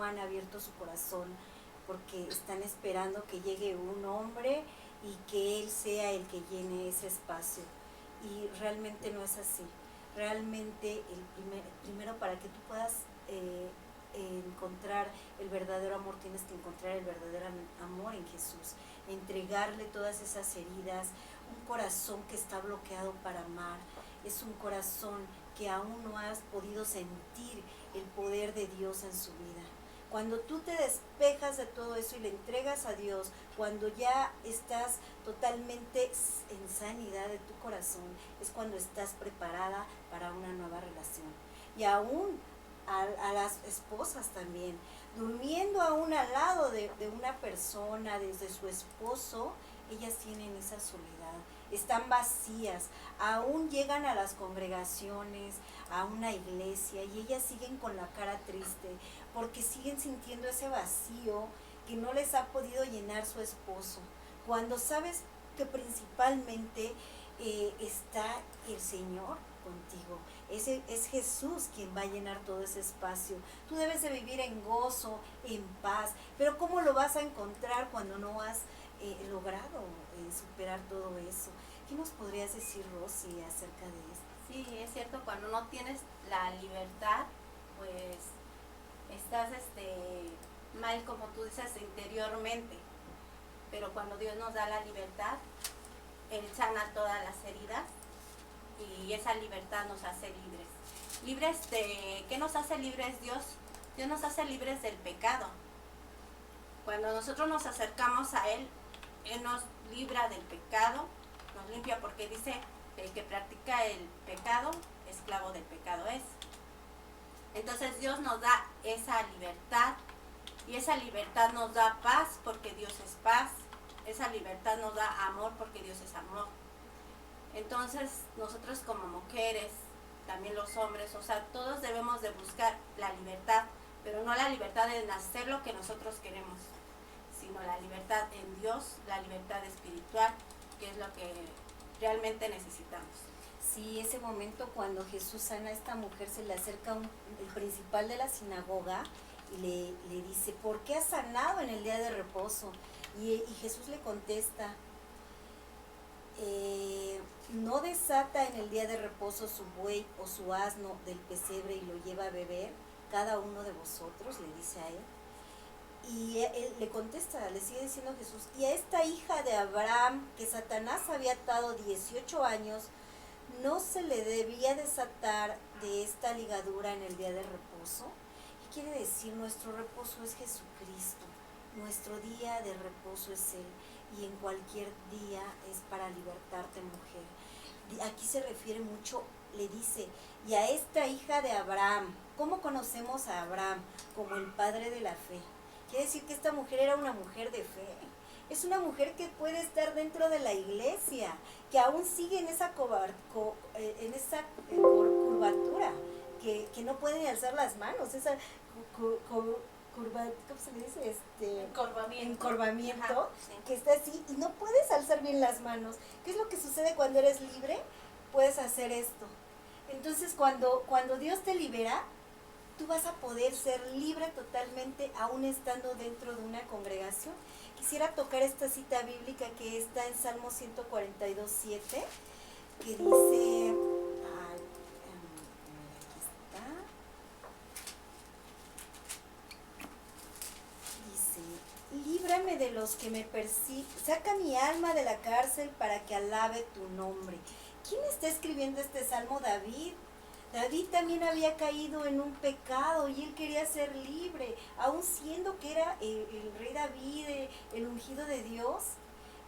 han abierto su corazón porque están esperando que llegue un hombre y que él sea el que llene ese espacio. Y realmente no es así. Realmente primero para que tú puedas encontrar el verdadero amor, tienes que encontrar el verdadero amor en Jesús, entregarle todas esas heridas. Un corazón que está bloqueado para amar es un corazón que aún no has podido sentir el poder de Dios en su vida. Cuando tú te despejas de todo eso y le entregas a Dios, cuando ya estás totalmente en sanidad de tu corazón, es cuando estás preparada para una nueva relación. Y aún a las esposas también, durmiendo aún al lado de una persona, desde su esposo, ellas tienen esa soledad, están vacías, aún llegan a las congregaciones, a una iglesia, y ellas siguen con la cara triste, porque siguen sintiendo ese vacío que no les ha podido llenar su esposo, cuando sabes que principalmente está el Señor contigo. Es Jesús quien va a llenar todo ese espacio. Tú debes de vivir en gozo, en paz, pero ¿cómo lo vas a encontrar cuando no has logrado superar todo eso? ¿Qué nos podrías decir, Rosy, acerca de esto? Sí, es cierto, cuando no tienes la libertad, pues estás mal, como tú dices, interiormente, pero cuando Dios nos da la libertad, Él sana todas las heridas y esa libertad nos hace libres. ¿Libres de qué nos hace libres Dios? Dios nos hace libres del pecado. Cuando nosotros nos acercamos a Él, Él nos libra del pecado, nos limpia, porque dice que el que practica el pecado, esclavo del pecado es. Entonces Dios nos da esa libertad y esa libertad nos da paz porque Dios es paz. Esa libertad nos da amor porque Dios es amor. Entonces nosotros como mujeres, también los hombres, o sea, todos debemos de buscar la libertad, pero no la libertad de hacer lo que nosotros queremos, sino la libertad en Dios, la libertad espiritual, que es lo que realmente necesitamos. Sí, ese momento cuando Jesús sana a esta mujer, se le acerca el principal de la sinagoga y le dice, ¿por qué has sanado en el día de reposo? Y Jesús le contesta, ¿no desata en el día de reposo su buey o su asno del pesebre y lo lleva a beber cada uno de vosotros? Le dice a él. Y él le contesta, le sigue diciendo Jesús, y a esta hija de Abraham que Satanás había atado 18 años, ¿no se le debía desatar de esta ligadura en el día de reposo? ¿Qué quiere decir? Nuestro reposo es Jesucristo, nuestro día de reposo es Él, y en cualquier día es para libertarte, mujer. Aquí se refiere mucho, le dice, y a esta hija de Abraham. ¿Cómo conocemos a Abraham? Como el padre de la fe. Quiere decir que esta mujer era una mujer de fe. Es una mujer que puede estar dentro de la iglesia, que aún sigue en esa curvatura, que no puede ni alzar las manos, esa ¿cómo se le dice? Encorvamiento, Sí. que está así y no puedes alzar bien las manos. ¿Qué es lo que sucede cuando eres libre? Puedes hacer esto. Entonces cuando Dios te libera, tú vas a poder ser libre totalmente aún estando dentro de una congregación. Quisiera tocar esta cita bíblica que está en Salmo 142:7, que dice, aquí está, dice, líbrame de los que me persiguen, saca mi alma de la cárcel para que alabe tu nombre. ¿Quién está escribiendo este salmo? David. David también había caído en un pecado y él quería ser libre, aun siendo que era el rey David, el ungido de Dios.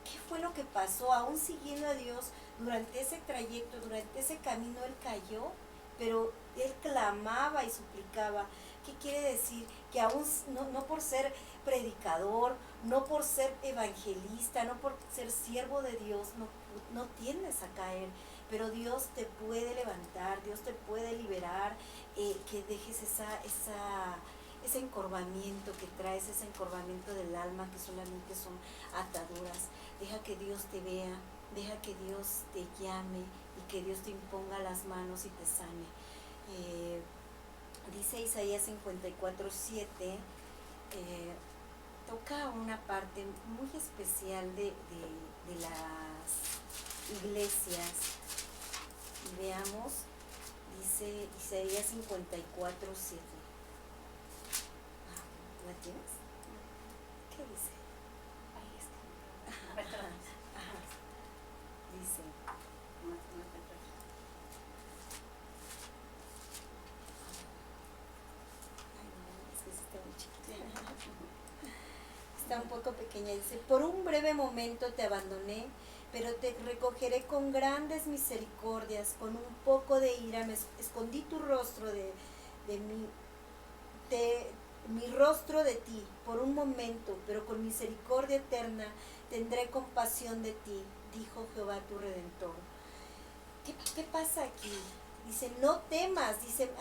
¿Qué fue lo que pasó? Aún siguiendo a Dios, durante ese trayecto, durante ese camino, él cayó, pero él clamaba y suplicaba. ¿Qué quiere decir? Que aún no por ser predicador, no por ser evangelista, no por ser siervo de Dios, no tiendes a caer, pero Dios te puede levantar, Dios te puede liberar, que dejes ese encorvamiento que traes, ese encorvamiento del alma que solamente son ataduras. Deja que Dios te vea, deja que Dios te llame y que Dios te imponga las manos y te sane. Dice Isaías 54:7, toca una parte muy especial de las iglesias. Y veamos, dice Isaías 54:7. ¿La tienes? ¿Qué dice? Ahí está. Ajá. Dice, ay, no, es que sí está muy chiquita. Está un poco pequeña. Dice, por un breve momento te abandoné, pero te recogeré con grandes misericordias, con un poco de ira me escondí tu rostro de mí, mi rostro de ti por un momento, pero con misericordia eterna tendré compasión de ti, dijo Jehová tu Redentor. ¿Qué pasa aquí? Dice, no temas, dice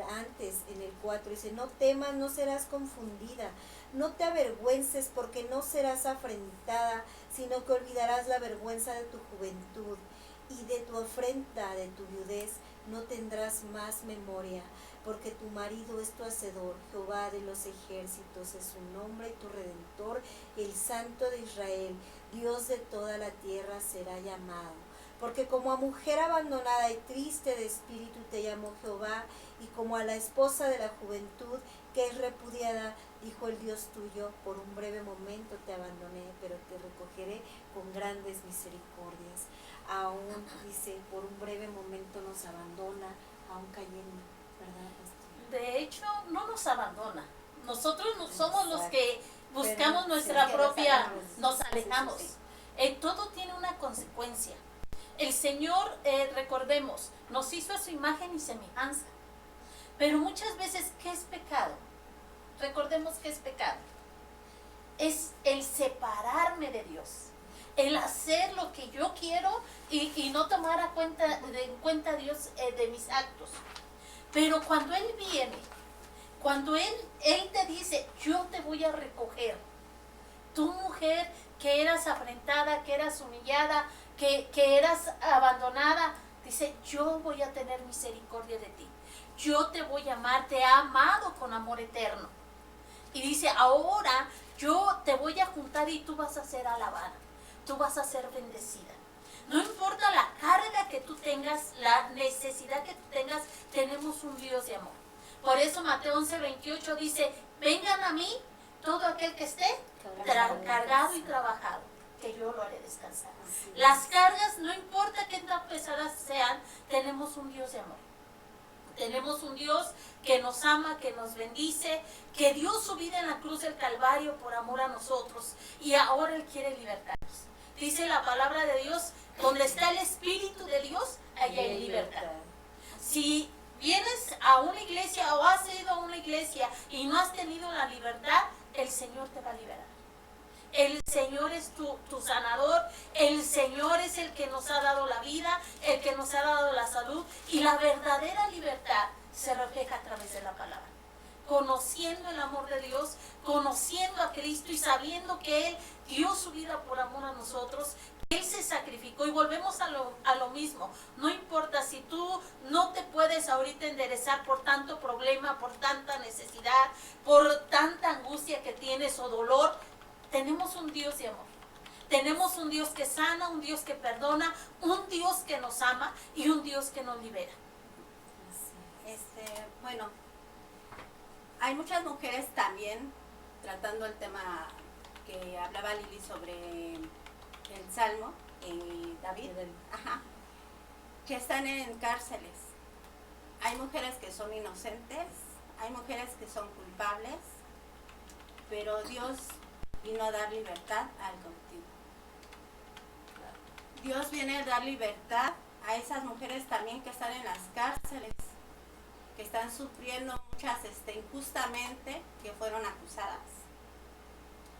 antes en el 4, dice, no temas, no serás confundida, no te avergüences porque no serás afrentada, sino que olvidarás la vergüenza de tu juventud y de tu afrenta, de tu viudez, no tendrás más memoria, porque tu marido es tu hacedor, Jehová de los ejércitos es su nombre y tu Redentor, el Santo de Israel, Dios de toda la tierra será llamado. Porque como a mujer abandonada y triste de espíritu te llamó Jehová, y como a la esposa de la juventud que es repudiada, dijo el Dios tuyo, por un breve momento te abandoné, pero te recogeré con grandes misericordias. Aún, dice, por un breve momento nos abandona, aún cayendo, ¿verdad, pastor? De hecho, no nos abandona. Nosotros no somos los que buscamos Pero, nuestra sí, propia, nos nos alejamos. Sí, sí. Todo tiene una consecuencia. El Señor, recordemos, nos hizo a su imagen y semejanza. Pero muchas veces, ¿qué es pecado? Recordemos que es pecado. Es el separarme de Dios. El hacer lo que yo quiero y no tomar en cuenta a Dios de mis actos. Pero cuando Él viene, cuando Él te dice, yo te voy a recoger. Tú, mujer, que eras afrentada, que eras humillada, que eras abandonada, dice, yo voy a tener misericordia de ti. Yo te voy a amar, te he amado con amor eterno. Y dice, ahora yo te voy a juntar y tú vas a ser alabada, tú vas a ser bendecida. No importa la carga que tú tengas, la necesidad que tú tengas, tenemos un Dios de amor. Por eso Mateo 11:28 dice, vengan a mí todo aquel que esté cargado y trabajado, que yo lo haré descansar. Las cargas, no importa qué tan pesadas sean, tenemos un Dios de amor. Tenemos un Dios que nos ama, que nos bendice, que dio su vida en la cruz del Calvario por amor a nosotros. Y ahora Él quiere libertarnos. Dice la palabra de Dios, donde está el Espíritu de Dios, allá hay libertad. Si vienes a una iglesia o has ido a una iglesia y no has tenido la libertad, el Señor te va a liberar. El Señor es tu sanador, el Señor es el que nos ha dado la vida, el que nos ha dado la salud, y la verdadera libertad se refleja a través de la palabra. Conociendo el amor de Dios, conociendo a Cristo y sabiendo que Él dio su vida por amor a nosotros, Él se sacrificó, y volvemos a lo mismo. No importa si tú no te puedes ahorita enderezar por tanto problema, por tanta necesidad, por tanta angustia que tienes o dolor, tenemos un Dios de amor. Tenemos un Dios que sana, un Dios que perdona, un Dios que nos ama y un Dios que nos libera. Bueno, hay muchas mujeres también, tratando el tema que hablaba Lili sobre el Salmo, David, que están en cárceles. Hay mujeres que son inocentes, hay mujeres que son culpables, pero Dios vino a dar libertad al cautivo. Dios viene a dar libertad a esas mujeres también que están en las cárceles, que están sufriendo muchas injustamente, que fueron acusadas.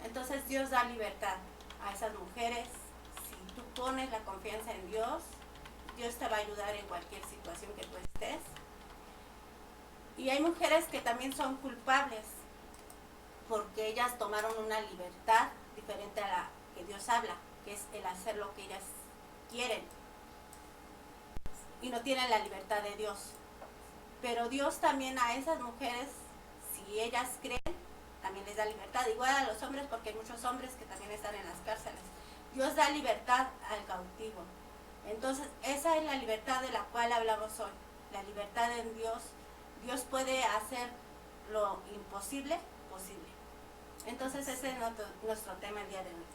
Entonces Dios da libertad a esas mujeres. Si tú pones la confianza en Dios, Dios te va a ayudar en cualquier situación que tú estés. Y hay mujeres que también son culpables, porque ellas tomaron una libertad diferente a la que Dios habla, que es el hacer lo que ellas quieren, y no tienen la libertad de Dios. Pero Dios también a esas mujeres, si ellas creen, también les da libertad, igual a los hombres, porque hay muchos hombres que también están en las cárceles. Dios da libertad al cautivo. Entonces, esa es la libertad de la cual hablamos hoy, la libertad en Dios. Dios puede hacer lo imposible posible. Entonces, ese es nuestro tema el día de hoy.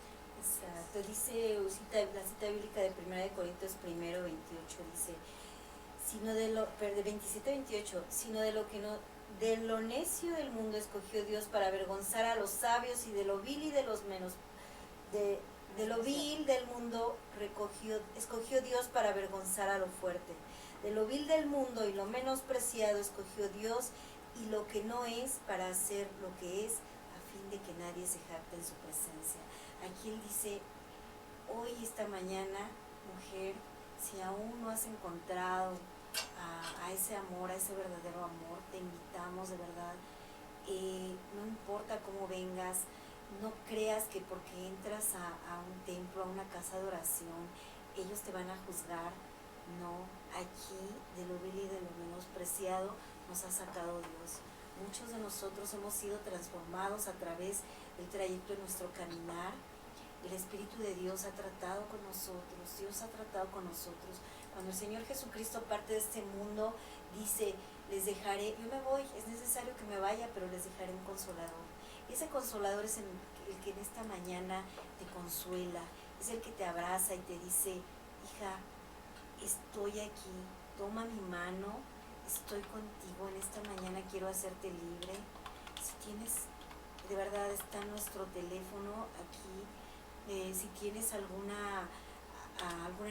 Exacto, dice la cita bíblica de 1 Corintios 1:28, dice, sino de lo, 27-28, sino de lo que no, de lo necio del mundo escogió Dios para avergonzar a los sabios, y de lo vil y de los menos, de lo vil del mundo escogió Dios para avergonzar a lo fuerte. De lo vil del mundo y lo menospreciado escogió Dios, y lo que no es, para hacer lo que es, a fin de que nadie se jacte en su presencia. Aquí él dice, hoy, esta mañana, mujer, si aún no has encontrado a ese amor, a ese verdadero amor, te invitamos de verdad, no importa cómo vengas, no creas que porque entras a un templo, a una casa de oración, ellos te van a juzgar. No, aquí de lo vil y de lo menospreciado nos ha sacado Dios. Muchos de nosotros hemos sido transformados a través del trayecto de nuestro caminar. El Espíritu de Dios ha tratado con nosotros, Dios ha tratado con nosotros. Cuando el Señor Jesucristo parte de este mundo, dice, les dejaré, yo me voy, es necesario que me vaya, pero les dejaré un consolador. Y ese consolador es el que en esta mañana te consuela, es el que te abraza y te dice, hija, estoy aquí, toma mi mano, estoy contigo, en esta mañana quiero hacerte libre. Si tienes, de verdad está nuestro teléfono aquí, si tienes alguna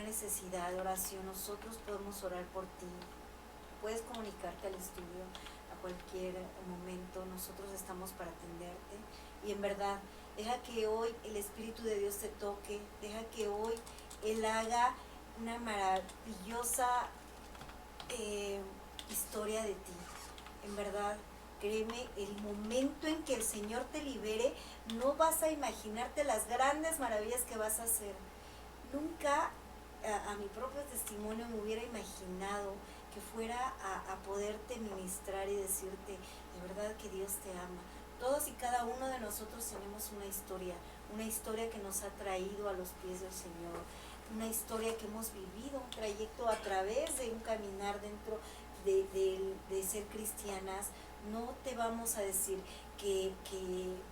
necesidad de oración, nosotros podemos orar por ti. Puedes comunicarte al estudio a cualquier momento, nosotros estamos para atenderte. Y en verdad, deja que hoy el Espíritu de Dios te toque, deja que hoy Él haga una maravillosa historia de ti. En verdad, créeme, el momento en que el Señor te libere, no vas a imaginarte las grandes maravillas que vas a hacer. Nunca a mi propio testimonio me hubiera imaginado que fuera a poderte ministrar y decirte, de verdad que Dios te ama. Todos y cada uno de nosotros tenemos una historia que nos ha traído a los pies del Señor, una historia que hemos vivido, un trayecto a través de un caminar dentro de ser cristianas. No te vamos a decir que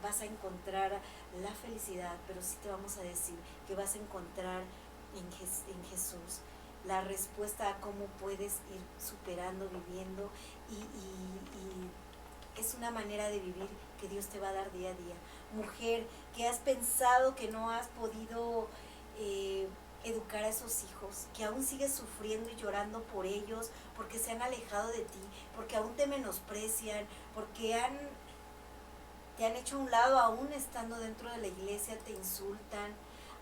vas a encontrar la felicidad, pero sí te vamos a decir que vas a encontrar en Jesús la respuesta a cómo puedes ir superando, viviendo, y es una manera de vivir que Dios te va a dar día a día. Mujer, que has pensado que no has podido educar a esos hijos, que aún sigues sufriendo y llorando por ellos, porque se han alejado de ti, porque aún te menosprecian, porque te han hecho a un lado, aún estando dentro de la iglesia, te insultan,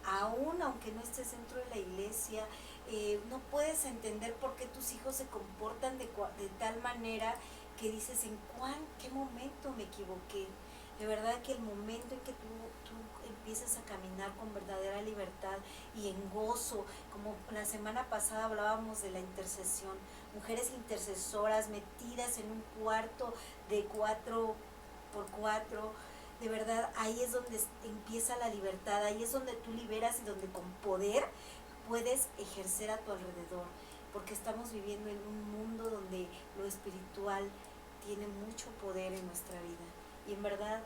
aún aunque no estés dentro de la iglesia, no puedes entender por qué tus hijos se comportan de tal manera que dices, ¿en qué momento me equivoqué? De verdad que el momento en que tú empiezas a caminar con verdadera libertad y en gozo, como la semana pasada hablábamos de la intercesión, mujeres intercesoras metidas en un cuarto de 4x4, de verdad, ahí es donde empieza la libertad, ahí es donde tú liberas y donde con poder puedes ejercer a tu alrededor, porque estamos viviendo en un mundo donde lo espiritual tiene mucho poder en nuestra vida. Y en verdad,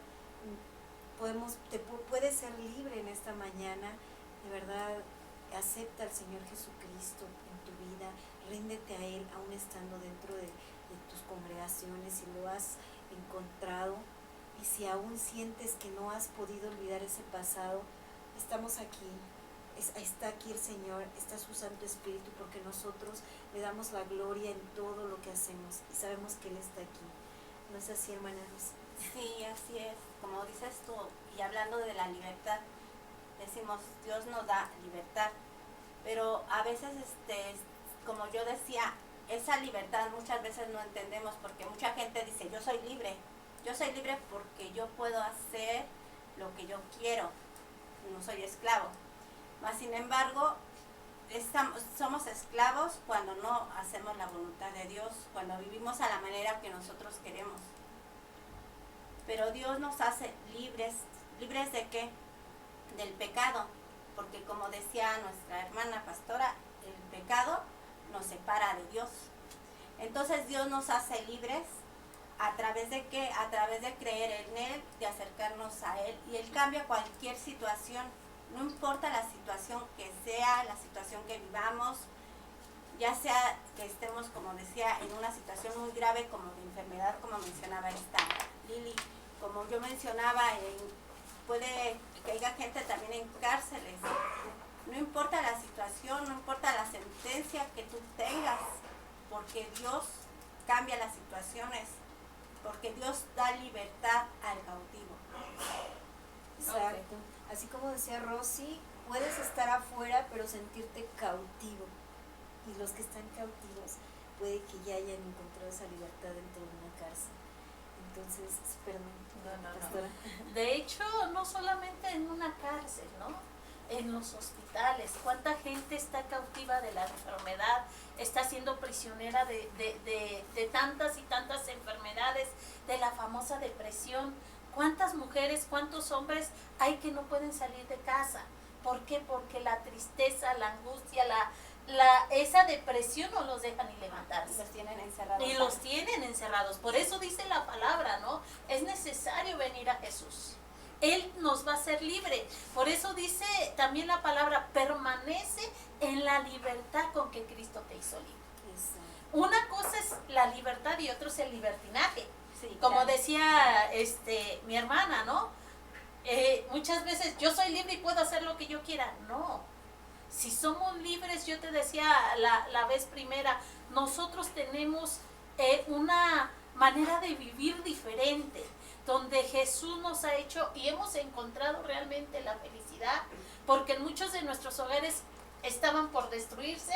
puedes ser libre en esta mañana. De verdad, acepta al Señor Jesucristo en tu vida, ríndete a Él aún estando dentro de tus congregaciones, si lo has encontrado, y si aún sientes que no has podido olvidar ese pasado, estamos aquí. Está aquí el Señor, está su Santo Espíritu, porque nosotros le damos la gloria en todo lo que hacemos y sabemos que Él está aquí. ¿No es así, hermana Luz? Sí, así es. Como dices tú, y hablando de la libertad, decimos, Dios nos da libertad, pero a veces, como yo decía, esa libertad muchas veces no entendemos, porque mucha gente dice, yo soy libre porque yo puedo hacer lo que yo quiero, no soy esclavo. Mas, sin embargo, somos esclavos cuando no hacemos la voluntad de Dios, cuando vivimos a la manera que nosotros queremos. Pero Dios nos hace libres. ¿Libres de qué? Del pecado. Porque como decía nuestra hermana pastora, el pecado nos separa de Dios. Entonces Dios nos hace libres. ¿A través de qué? A través de creer en Él, de acercarnos a Él. Y Él cambia cualquier situación. No importa la situación que sea, la situación que vivamos, ya sea que estemos, como decía, en una situación muy grave como de enfermedad, como mencionaba esta Lili, como yo mencionaba, puede que haya gente también en cárceles. No importa la situación, no importa la sentencia que tú tengas, porque Dios cambia las situaciones, porque Dios da libertad al cautivo. Exacto. Así como decía Rosy, puedes estar afuera pero sentirte cautivo. Y los que están cautivos puede que ya hayan encontrado esa libertad dentro de una cárcel. Entonces, perdón, pastora. De hecho, no solamente en una cárcel, ¿no? En los hospitales. ¿Cuánta gente está cautiva de la enfermedad? Está siendo prisionera de tantas y tantas enfermedades, de la famosa depresión. ¿Cuántas mujeres, cuántos hombres hay que no pueden salir de casa? ¿Por qué? Porque la tristeza, la angustia, esa depresión no los deja ni levantarse. Y los tienen encerrados. Y los tienen encerrados. Por eso dice la palabra, ¿no? Es necesario venir a Jesús. Él nos va a hacer libre. Por eso dice también la palabra, permanece en la libertad con que Cristo te hizo libre. Exacto. Una cosa es la libertad y otro es el libertinaje. Sí, Como claro. decía mi hermana, ¿no? Muchas veces yo soy libre y puedo hacer lo que yo quiera. No. Si somos libres, yo te decía la vez primera, nosotros tenemos una manera de vivir diferente, donde Jesús nos ha hecho y hemos encontrado realmente la felicidad, porque muchos de nuestros hogares estaban por destruirse,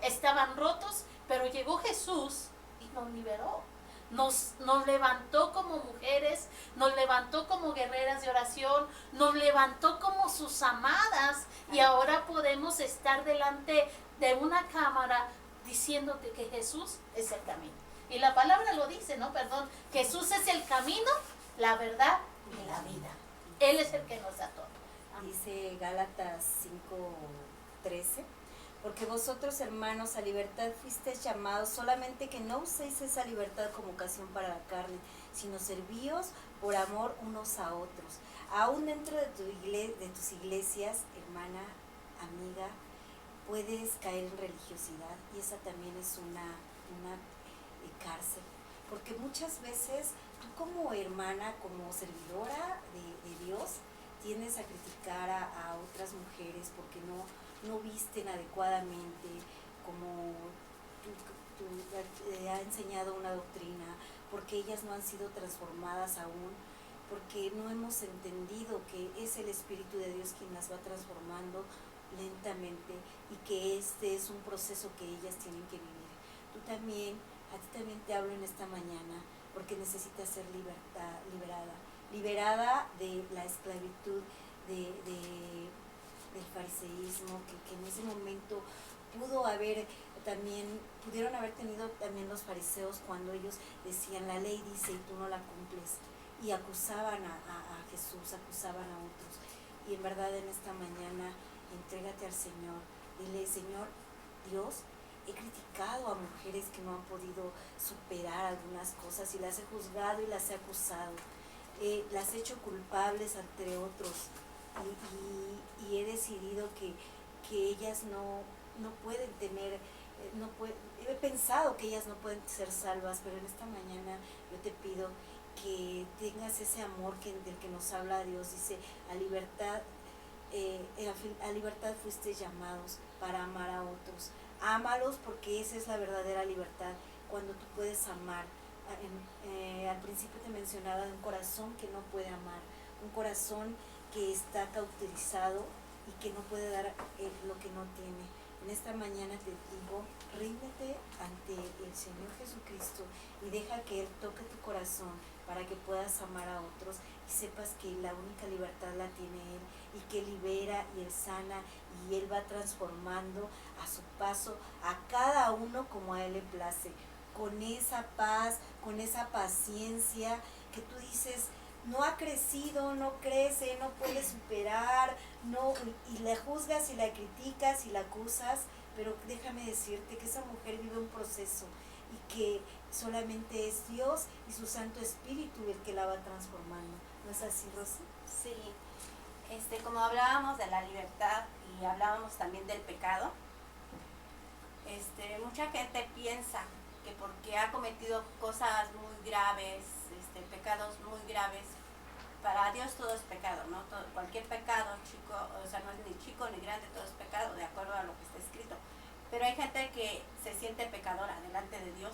estaban rotos, pero llegó Jesús y nos liberó. Nos levantó como mujeres, nos levantó como guerreras de oración, nos levantó como sus amadas y ahora podemos estar delante de una cámara diciéndote que Jesús es el camino. Y la palabra lo dice, ¿no? Perdón, Jesús es el camino, la verdad y la vida. Él es el que nos da todo. Dice Gálatas 5:13. Porque vosotros, hermanos, a libertad fuisteis llamados, solamente que no uséis esa libertad como ocasión para la carne, sino servíos por amor unos a otros. Aún dentro de tus iglesias, hermana, amiga, puedes caer en religiosidad y esa también es una cárcel. Porque muchas veces tú como hermana, como servidora de Dios, tiendes a criticar a otras mujeres porque no visten adecuadamente, como tú ha enseñado una doctrina, porque ellas no han sido transformadas aún, porque no hemos entendido que es el Espíritu de Dios quien las va transformando lentamente y que este es un proceso que ellas tienen que vivir. A ti también te hablo en esta mañana porque necesitas ser liberada de la esclavitud del fariseísmo, que en ese momento pudieron haber tenido también los fariseos cuando ellos decían la ley dice y tú no la cumples, y acusaban a Jesús, acusaban a otros. Y en verdad en esta mañana entrégate al Señor, dile: Señor Dios, he criticado a mujeres que no han podido superar algunas cosas y las he juzgado y las he acusado, las he hecho culpables entre otros, y he decidido que ellas no pueden tener, he pensado que ellas no pueden ser salvas, pero en esta mañana yo te pido que tengas ese amor del que nos habla Dios. Dice, a libertad fuiste llamados para amar a otros. Ámalos, porque esa es la verdadera libertad, cuando tú puedes amar. Al principio te mencionaba un corazón que no puede amar, un corazón que está cauterizado y que no puede dar lo que no tiene. En esta mañana te digo, ríndete ante el Señor Jesucristo y deja que Él toque tu corazón para que puedas amar a otros y sepas que la única libertad la tiene Él, y que libera y Él sana, y Él va transformando a su paso a cada uno como a Él le place, con esa paz, con esa paciencia que tú dices: no ha crecido, no crece, no puede superar, no, y la juzgas y la criticas y la acusas, pero déjame decirte que esa mujer vive un proceso y que solamente es Dios y su Santo Espíritu el que la va transformando. ¿No es así, Rosy? Sí, como hablábamos de la libertad y hablábamos también del pecado, mucha gente piensa que porque ha cometido cosas muy graves, pecados muy graves, para Dios todo es pecado, ¿no? Cualquier pecado, chico, o sea, no es ni chico ni grande, todo es pecado, de acuerdo a lo que está escrito. Pero hay gente que se siente pecadora delante de Dios.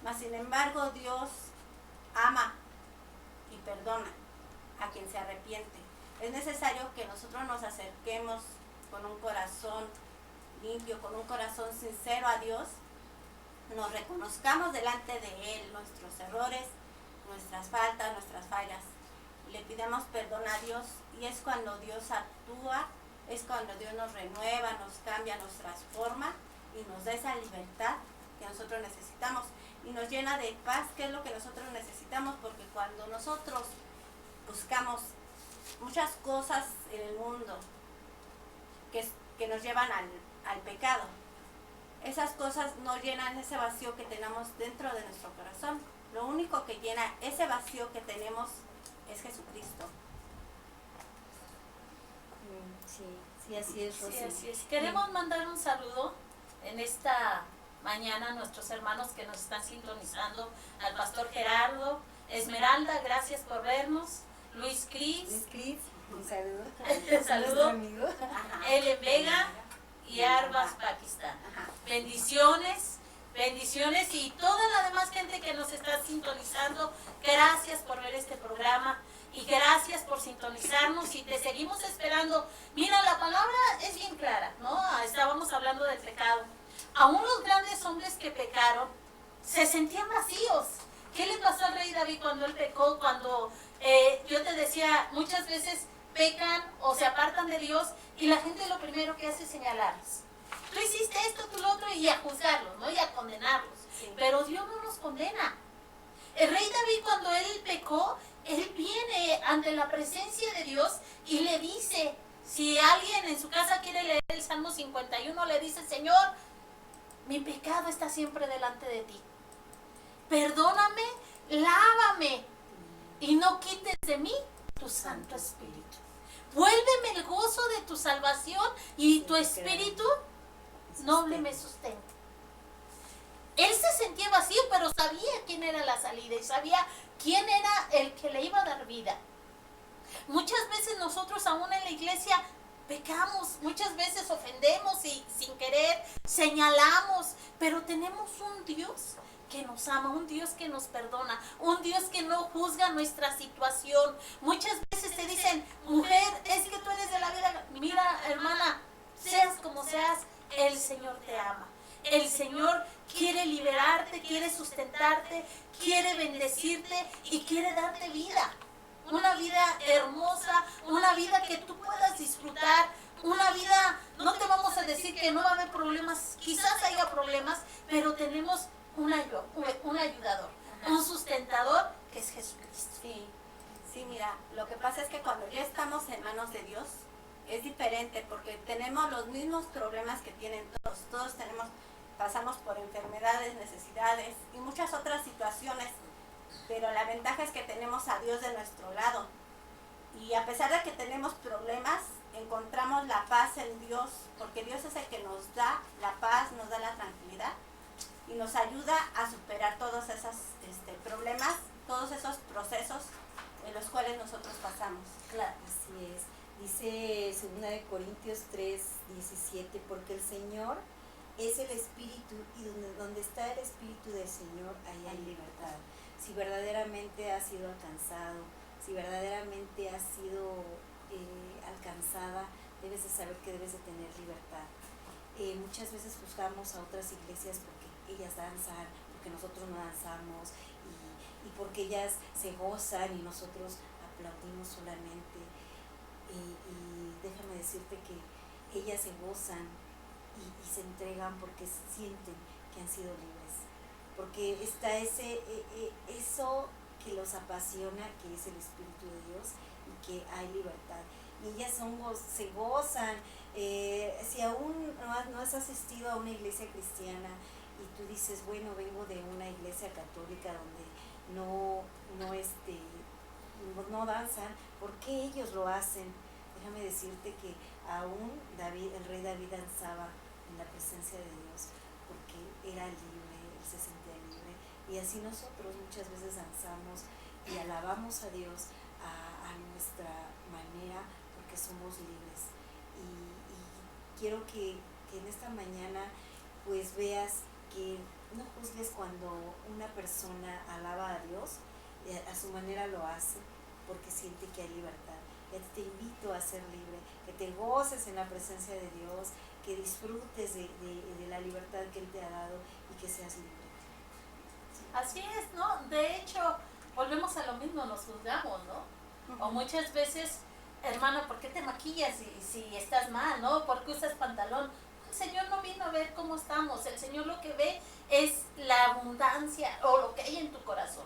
Mas, sin embargo, Dios ama y perdona a quien se arrepiente. Es necesario que nosotros nos acerquemos con un corazón limpio, con un corazón sincero a Dios, nos reconozcamos delante de Él nuestros errores, nuestras faltas, nuestras fallas, y le pidamos perdón a Dios, y es cuando Dios actúa, es cuando Dios nos renueva, nos cambia, nos transforma y nos da esa libertad que nosotros necesitamos y nos llena de paz, que es lo que nosotros necesitamos, porque cuando nosotros buscamos muchas cosas en el mundo que nos llevan al pecado, esas cosas no llenan ese vacío que tenemos dentro de nuestro corazón. Lo único que llena ese vacío que tenemos es Jesucristo. Sí, así es, Rosy. Sí, así es. Queremos mandar un saludo en esta mañana a nuestros hermanos que nos están sintonizando, al pastor Gerardo, Esmeralda, gracias por vernos, Luis Cris, un saludo. Saludo. Amigo. Ellen Vega y Arbas, Pakistán. Bendiciones, bendiciones, y toda la demás gente que nos está sintonizando, gracias por ver este programa y gracias por sintonizarnos y te seguimos esperando. Mira, la palabra es bien clara, ¿no? Estábamos hablando del pecado. Aún los grandes hombres que pecaron se sentían vacíos. ¿Qué le pasó al rey David cuando él pecó? Cuando yo te decía, muchas veces pecan o se apartan de Dios y la gente lo primero que hace es señalarlos. Tú hiciste esto, tú lo otro, y a juzgarlos, ¿no? Y a condenarlos. Sí. Pero Dios no nos condena. El rey David, cuando él pecó, él viene ante la presencia de Dios y le dice, si alguien en su casa quiere leer el Salmo 51, le dice, Señor, mi pecado está siempre delante de ti. Perdóname, lávame y no quites de mí tu Santo Espíritu. Vuélveme el gozo de tu salvación y tu Espíritu noble me sustenta. Él se sentía vacío, pero sabía quién era la salida y sabía quién era el que le iba a dar vida. Muchas veces nosotros aún en la iglesia pecamos, muchas veces ofendemos y sin querer señalamos, pero tenemos un Dios que nos ama, un Dios que nos perdona, un Dios que no juzga nuestra situación. Muchas veces te dicen, mujer, es que tú eres de la vida. Mira, hermana, seas como seas, el Señor te ama. El Señor quiere liberarte, quiere sustentarte, quiere bendecirte y quiere darte vida. Una vida hermosa, una vida que tú puedas disfrutar, una vida, no te vamos a decir que no va a haber problemas, quizás haya problemas, pero tenemos un ayudador, un sustentador que es Jesucristo. Sí, mira, lo que pasa es que cuando ya estamos en manos de Dios, es diferente porque tenemos los mismos problemas que tienen todos pasamos por enfermedades, necesidades y muchas otras situaciones, pero la ventaja es que tenemos a Dios de nuestro lado y a pesar de que tenemos problemas, encontramos la paz en Dios, porque Dios es el que nos da la paz, nos da la tranquilidad y nos ayuda a superar todos esos problemas, todos esos procesos en los cuales nosotros pasamos. Claro, así es. Dice 2 Corintios 3:17, porque el Señor es el Espíritu y donde está el Espíritu del Señor, ahí hay libertad. Si verdaderamente has sido alcanzado, si verdaderamente has sido alcanzada, debes de saber que debes de tener libertad. Muchas veces juzgamos a otras iglesias porque ellas danzan, porque nosotros no danzamos y porque ellas se gozan y nosotros aplaudimos solamente. Y déjame decirte que ellas se gozan y se entregan porque sienten que han sido libres, porque está eso que los apasiona, que es el Espíritu de Dios y que hay libertad. Y ellas se gozan. Si aún no has asistido a una iglesia cristiana y tú dices, bueno, vengo de una iglesia católica donde no danzan, ¿por qué ellos lo hacen? Déjame decirte que aún el rey David danzaba en la presencia de Dios porque era libre, él se sentía libre. Y así nosotros muchas veces danzamos y alabamos a Dios a nuestra manera porque somos libres. Y quiero que en esta mañana pues veas que no juzgues cuando una persona alaba a Dios, a su manera lo hace porque siente que hay libertad. Te invito a ser libre, que te goces en la presencia de Dios, que disfrutes de la libertad que Él te ha dado y que seas libre. Así es, ¿no? De hecho, volvemos a lo mismo, nos juzgamos, ¿no? O muchas veces, hermano, ¿por qué te maquillas si estás mal, ¿no? ¿Por qué usas pantalón? El Señor no vino a ver cómo estamos, el Señor lo que ve es la abundancia o lo que hay en tu corazón.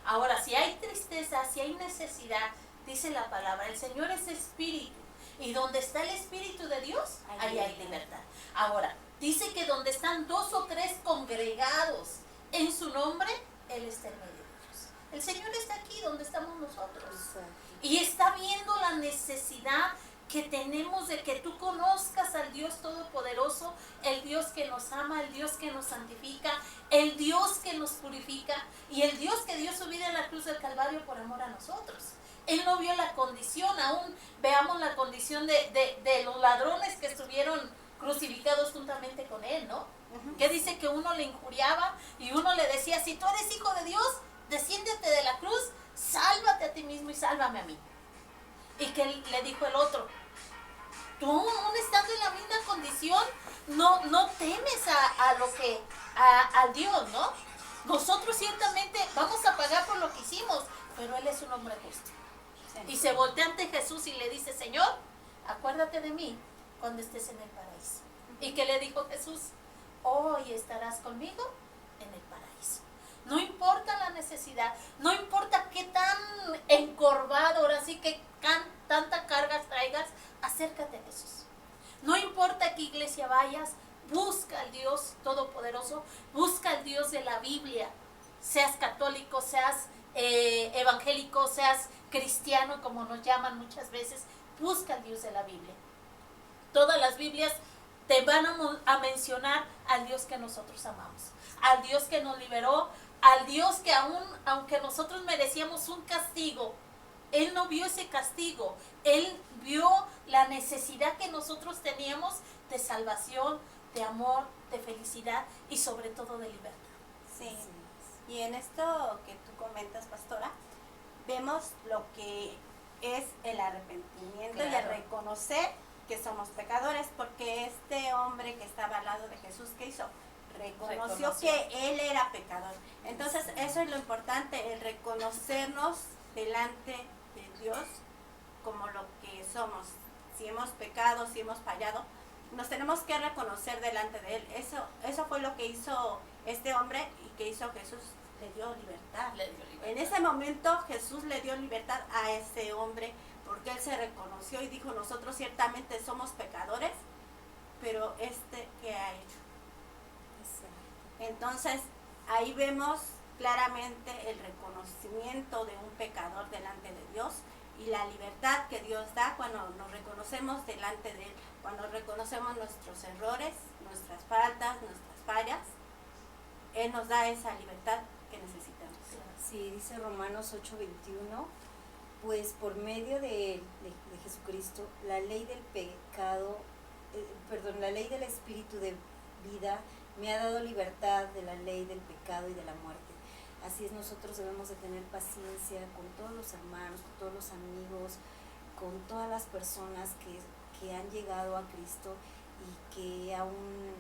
Ahora, si hay tristeza, si hay necesidad, dice la palabra, el Señor es espíritu, y donde está el Espíritu de Dios, ahí hay libertad. Ahora, dice que donde están 2 o 3 congregados en su nombre, Él está en medio de ellos. El Señor está aquí donde estamos nosotros. Exacto. Y está viendo la necesidad que tenemos de que tú conozcas al Dios Todopoderoso, el Dios que nos ama, el Dios que nos santifica, el Dios que nos purifica y el Dios que dio su vida en la cruz del Calvario por amor a nosotros. Él no vio la condición, aún veamos la condición de los ladrones que estuvieron crucificados juntamente con Él, ¿no? Que dice que uno le injuriaba y uno le decía, si tú eres hijo de Dios, desciéndete de la cruz, sálvate a ti mismo y sálvame a mí. Y que le dijo el otro, tú aún estando en la misma condición, no temes a Dios, ¿no? Nosotros ciertamente vamos a pagar por lo que hicimos, pero Él es un hombre justo. Y se voltea ante Jesús y le dice, Señor, acuérdate de mí cuando estés en el paraíso. ¿Y qué le dijo Jesús? Hoy estarás conmigo en el paraíso. No importa la necesidad, no importa qué tan encorvado, ahora sí que tanta carga traigas, acércate a Jesús. No importa a qué iglesia vayas, busca al Dios Todopoderoso, busca al Dios de la Biblia. Seas católico, seas evangélico, seas cristiano, como nos llaman muchas veces, busca al Dios de la Biblia. Todas las Biblias te van a mencionar al Dios que nosotros amamos, al Dios que nos liberó, al Dios que aunque nosotros merecíamos un castigo, Él no vio ese castigo, Él vio la necesidad que nosotros teníamos de salvación, de amor, de felicidad y sobre todo de libertad. Sí, y en esto que tú comentas, pastora, vemos lo que es el arrepentimiento, claro, y el reconocer que somos pecadores, porque este hombre que estaba al lado de Jesús, ¿qué hizo? Reconoció que él era pecador. Entonces eso es lo importante, el reconocernos delante de Dios como lo que somos. Si hemos pecado, si hemos fallado, nos tenemos que reconocer delante de Él. Eso fue lo que hizo este hombre y que hizo Jesús, le dio libertad. En ese momento Jesús le dio libertad a ese hombre porque él se reconoció y dijo, nosotros ciertamente somos pecadores, pero ¿qué ha hecho? Entonces ahí vemos claramente el reconocimiento de un pecador delante de Dios y la libertad que Dios da cuando nos reconocemos delante de Él, cuando reconocemos nuestros errores, nuestras faltas, nuestras fallas. Él nos da esa libertad que necesitamos. Sí, dice Romanos 8:21, pues por medio de Jesucristo, la ley del pecado, la ley del Espíritu de vida me ha dado libertad de la ley del pecado y de la muerte. Así es, nosotros debemos de tener paciencia con todos los hermanos, con todos los amigos, con todas las personas que han llegado a Cristo y que aún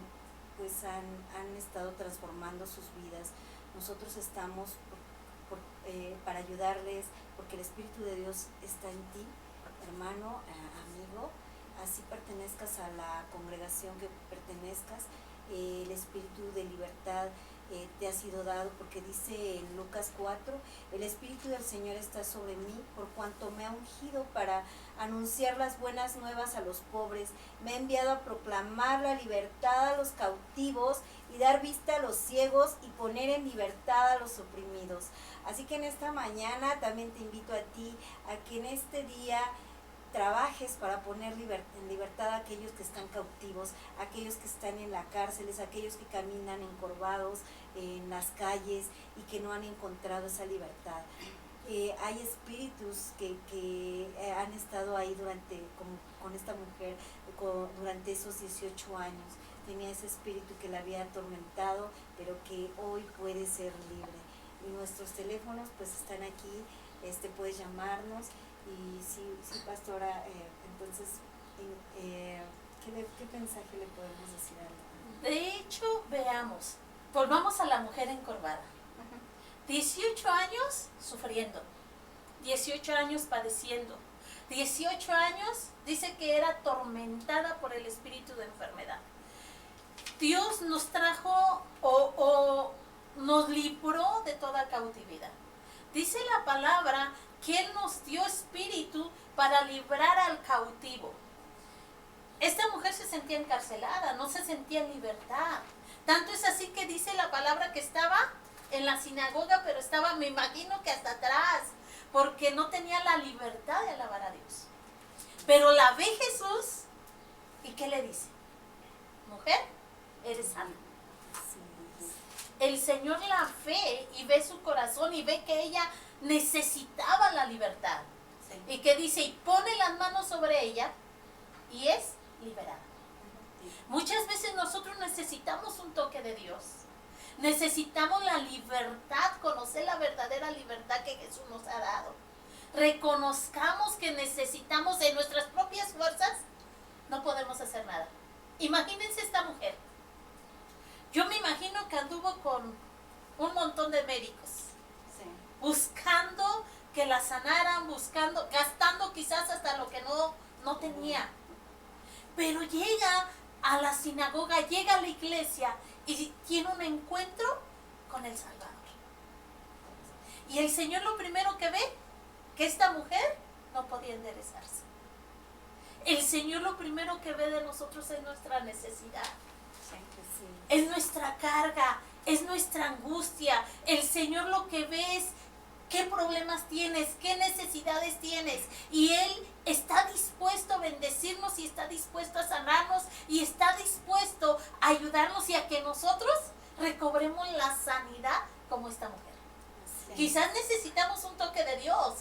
pues han estado transformando sus vidas. Nosotros estamos para ayudarles, porque el Espíritu de Dios está en ti, hermano, amigo, así pertenezcas a la congregación que pertenezcas, el Espíritu de libertad te ha sido dado, porque dice en Lucas 4, el Espíritu del Señor está sobre mí, por cuanto me ha ungido para anunciar las buenas nuevas a los pobres, me ha enviado a proclamar la libertad a los cautivos y dar vista a los ciegos y poner en libertad a los oprimidos. Así que en esta mañana también te invito a ti, a que en este día trabajes para poner en libertad a aquellos que están cautivos, a aquellos que están en las cárceles, a aquellos que caminan encorvados en las calles y que no han encontrado esa libertad. Hay espíritus que han estado ahí con esta mujer durante esos 18 años. Tenía ese espíritu que la había atormentado, pero que hoy puede ser libre. Y nuestros teléfonos pues están aquí, puedes llamarnos. Y sí, pastora, entonces, ¿qué mensaje le podemos decir a la? De hecho, veamos, volvamos a la mujer encorvada. 18 años sufriendo, 18 años padeciendo, 18 años dice que era atormentada por el espíritu de enfermedad. Dios nos trajo o nos libró de toda cautividad. Dice la palabra que Él nos dio espíritu para librar al cautivo. Esta mujer se sentía encarcelada, no se sentía en libertad. Tanto es así que dice la palabra que estaba en la sinagoga, pero estaba, me imagino que hasta atrás, porque no tenía la libertad de alabar a Dios. Pero la ve Jesús, ¿y qué le dice? Mujer, eres sana. El Señor la ve y ve su corazón y ve que ella necesitaba la libertad. Sí. Y que dice, y pone las manos sobre ella y es liberada. Sí. Muchas veces nosotros necesitamos un toque de Dios. Necesitamos la libertad, conocer la verdadera libertad que Jesús nos ha dado. Reconozcamos que necesitamos de nuestras propias fuerzas, no podemos hacer nada. Imagínense esta mujer. Yo me imagino que anduvo con un montón de médicos, sí, buscando que la sanaran, gastando quizás hasta lo que no tenía. Pero llega a la sinagoga, llega a la iglesia y tiene un encuentro con el Salvador. Y el Señor lo primero que ve, que esta mujer no podía enderezarse. El Señor lo primero que ve de nosotros es nuestra necesidad. Es nuestra carga, es nuestra angustia. El Señor lo que ve es qué problemas tienes, qué necesidades tienes. Y Él está dispuesto a bendecirnos y está dispuesto a sanarnos y está dispuesto a ayudarnos y a que nosotros recobremos la sanidad como esta mujer. Sí. Quizás necesitamos un toque de Dios.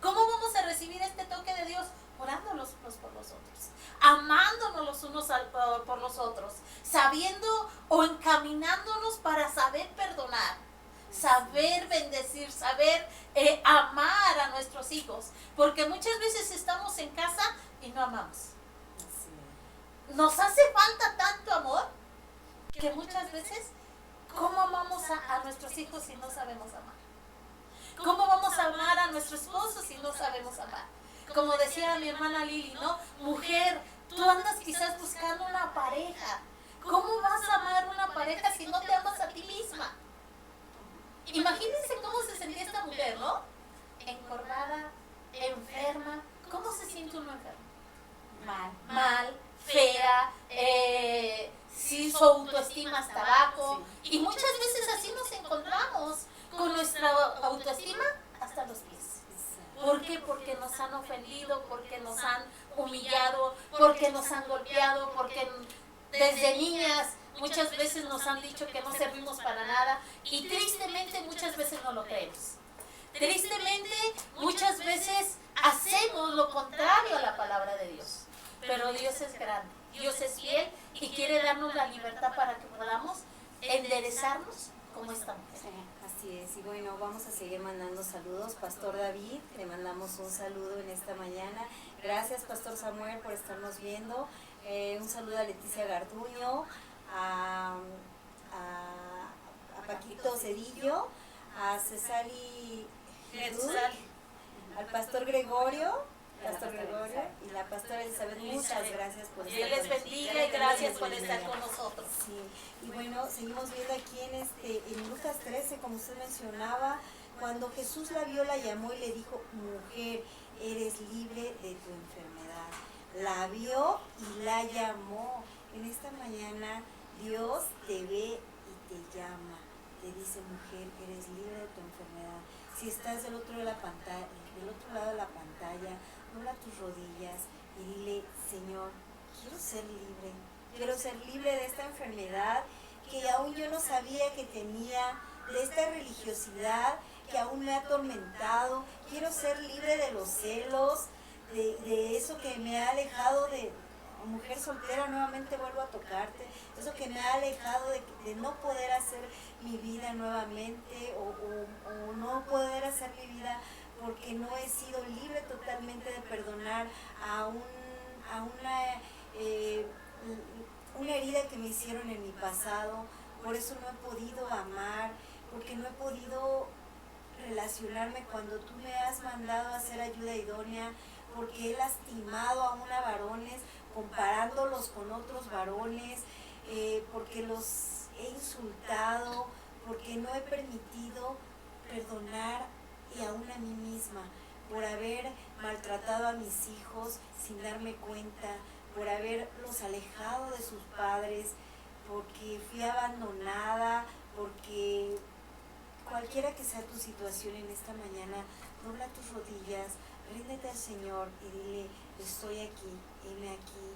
¿Cómo vamos a recibir este toque de Dios? Orando los unos por los otros, amándonos los unos por los otros, sabiendo o encaminándonos para saber perdonar, saber bendecir, saber amar a nuestros hijos, porque muchas veces estamos en casa y no amamos. Nos hace falta tanto amor que muchas veces, ¿cómo amamos a nuestros hijos si no sabemos amar? ¿Cómo vamos a amar a nuestro esposo si no sabemos amar? Como decía mi hermana Lili, ¿no? Mujer, tú andas quizás buscando una pareja. ¿Cómo vas a amar una pareja si no te amas a ti misma? Imagínense cómo se sentía esta mujer, ¿no? Encorvada, enferma. ¿Cómo se siente uno enfermo? Mal, fea, sí, su autoestima hasta abajo. Sí. Y muchas veces así nos encontramos, con nuestra autoestima hasta los pies. ¿Por qué? Porque nos han ofendido, porque nos han humillado, porque nos han golpeado, porque desde niñas muchas veces nos han dicho que no servimos para nada y tristemente muchas veces no lo creemos. Tristemente muchas veces hacemos lo contrario a la palabra de Dios. Pero Dios es grande, Dios es fiel y quiere darnos la libertad para que podamos enderezarnos como esta mujer. Sí, así es. Y bueno, vamos a seguir mandando saludos. Pastor David, le mandamos un saludo en esta mañana. Gracias, Pastor Samuel, por estarnos viendo. Un saludo a Leticia Garduño, a Paquito Cedillo, a Cesari Jesús, al Pastor Gregorio, Pastor Gregorio y la pastora Elizabeth, muchas gracias por estar Dios les con nosotros. bendiga y gracias por estar con nosotros. Sí, y bueno, seguimos viendo aquí en Lucas 13, como usted mencionaba, cuando Jesús la vio, la llamó y le dijo, mujer, eres libre de tu enfermedad. La vio y la llamó. En esta mañana Dios te ve y te llama. Te dice, mujer, eres libre de tu enfermedad. Si estás del otro lado de la pantalla, dobla tus rodillas y dile, Señor, quiero ser libre de esta enfermedad que aún yo no sabía que tenía, de esta religiosidad que aún me ha atormentado. Quiero ser libre de los celos, de eso que me ha alejado de... Mujer soltera, nuevamente vuelvo a tocarte, eso que me ha alejado de no poder hacer mi vida nuevamente o no poder hacer mi vida porque no he sido libre totalmente de perdonar a una herida que me hicieron en mi pasado. Por eso no he podido amar, porque no he podido relacionarme cuando tú me has mandado a hacer ayuda idónea, porque he lastimado aún a varones comparándolos con otros varones, porque los he insultado, porque no he permitido perdonar y aún a mí misma, por haber maltratado a mis hijos sin darme cuenta, por haberlos alejado de sus padres, porque fui abandonada, porque cualquiera que sea tu situación en esta mañana, dobla tus rodillas, ríndete al Señor y dile, estoy aquí, heme aquí,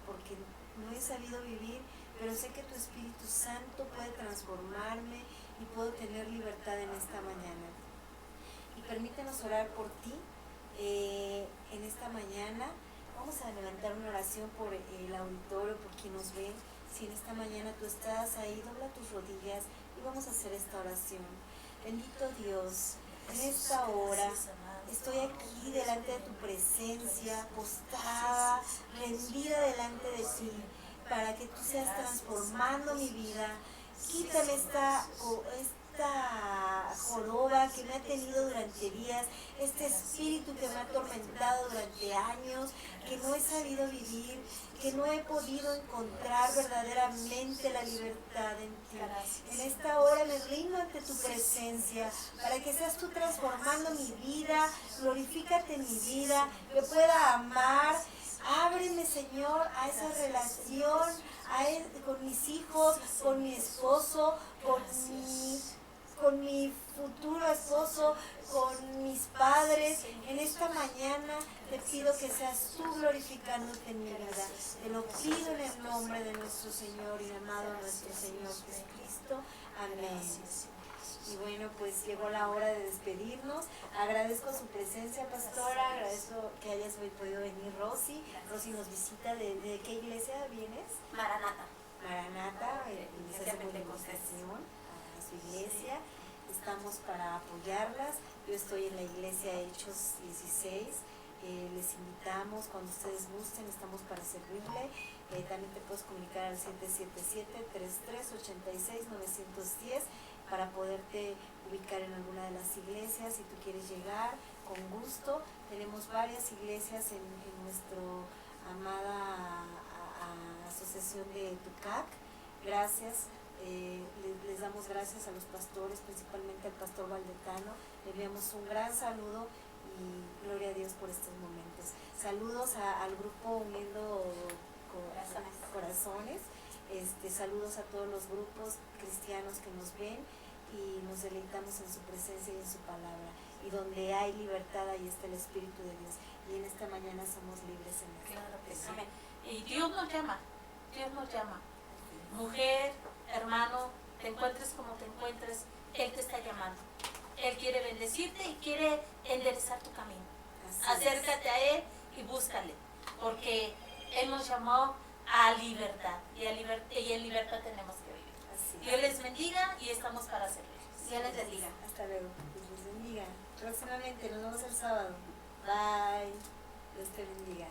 porque no he sabido vivir, pero sé que tu Espíritu Santo puede transformarme y puedo tener libertad en esta mañana. Y permítenos orar por ti en esta mañana. Vamos a levantar una oración por el auditorio, por quien nos ve. Si en esta mañana tú estás ahí, dobla tus rodillas y vamos a hacer esta oración. Bendito Dios, en esta hora estoy aquí delante de tu presencia, postrada, rendida delante de ti, para que tú seas transformando mi vida. Quítame esta joroba que me ha tenido durante días, este espíritu que me ha atormentado durante años, que no he sabido vivir, que no he podido encontrar verdaderamente la libertad en ti. En esta hora me rindo ante tu presencia para que seas tú transformando mi vida, glorifícate en mi vida, que pueda amar. Ábreme, Señor, a esa relación con mis hijos, con mi esposo, con mi futuro esposo, con mis padres. En esta mañana te pido que seas tú glorificándote en mi vida. Te lo pido en el nombre de nuestro Señor y amado nuestro Señor Jesucristo. Amén. Y bueno, pues llegó la hora de despedirnos. Agradezco su presencia, pastora. Agradezco que hayas podido venir, Rosy. Rosy nos visita. ¿De qué iglesia vienes? Maranata. Maranata, iglesia de Pentecostés, a su iglesia. Estamos para apoyarlas. Yo estoy en la iglesia Hechos 16. Les invitamos cuando ustedes gusten, estamos para servirle. También te puedes comunicar al 777-3386-910 para poderte ubicar en alguna de las iglesias. Si tú quieres llegar, con gusto. Tenemos varias iglesias en nuestra amada asociación de TUCAC. Gracias. Les damos gracias a los pastores, principalmente al pastor Valdetano. Le enviamos un gran saludo y gloria a Dios por estos momentos. Saludos al grupo Uniendo Corazones. Saludos a todos los grupos cristianos que nos ven y nos deleitamos en su presencia y en su palabra. Y donde hay libertad, ahí está el Espíritu de Dios. Y en esta mañana somos libres en él. Claro que sí. Amén. Y Dios nos llama, Dios nos llama. Mujer, hermano, te encuentres como te encuentres, Él te está llamando. Él quiere bendecirte y quiere enderezar tu camino. Acércate a Él y búscale, porque Él nos llamó a libertad y en libertad tenemos que vivir. Dios les bendiga y estamos para servir. Dios les bendiga. Hasta luego. Dios les bendiga. Próximamente nos vemos el sábado. Bye. Dios te bendiga.